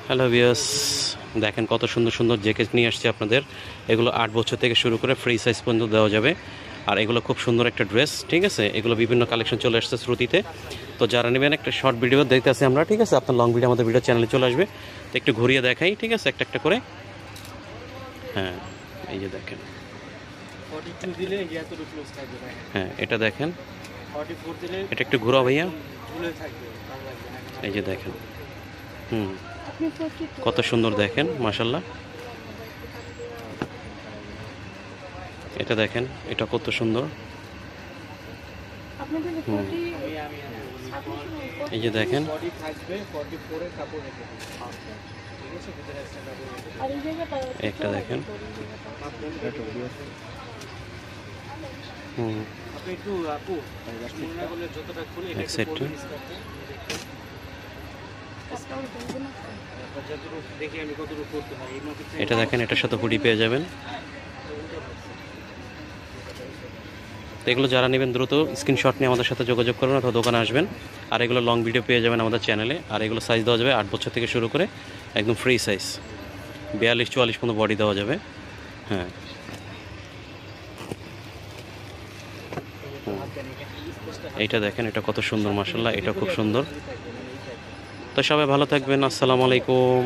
Hello viewers, দেখেন কত সুন্দর সুন্দর জ্যাকেট নিয়ে আসছে আপনাদের। এগুলো 8 বছর থেকে শুরু করে ফ্রি সাইজ পর্যন্ত দেওয়া যাবে। আর এগুলো খুব সুন্দর একটা ড্রেস, ঠিক আছে। এগুলো বিভিন্ন কালেকশন চলে আসছে শ্রুতিতে। তো যারা নেবেন একটা শর্ট ভিডিও দেখতে আসি আমরা, ঠিক আছে। আপনার লং ভিডিও আমাদের ভিডিও চ্যানেলে চলে আসবে। তো একটু ঘুরিয়ে দেখাই, ঠিক আছে, একটা একটা করে। হ্যাঁ, এই যে দেখেন, হ্যাঁ এটা দেখেন, এটা একটু ঘুরাও ভাইয়া। এই যে দেখেন, কত সুন্দর দেখেন, মাশাল্লাহ। এটা দেখেন, এটা কত সুন্দর। এই যে দেখেন, একটা দেখেন, এক সাইডটা। এটা দেখেন, এটার সাথে হুডি পেয়ে যাবেন। তো এগুলো যারা নেবেন দ্রুত স্ক্রিনশট নিয়ে আমাদের সাথে যোগাযোগ করবেন অথবা দোকানে আসবেন। আর এগুলো লং ভিডিও পেয়ে যাবেন আমাদের চ্যানেলে। আর এগুলো সাইজ দেওয়া যাবে 8 বছর থেকে শুরু করে একদম ফ্রি সাইজ 42-44 পর্যন্ত বডি দেওয়া যাবে। হ্যাঁ, এইটা দেখেন, এটা কত সুন্দর, মাশাআল্লাহ, এটা খুব সুন্দর। তো সবাই ভালো থাকবেন, আসসালামু আলাইকুম।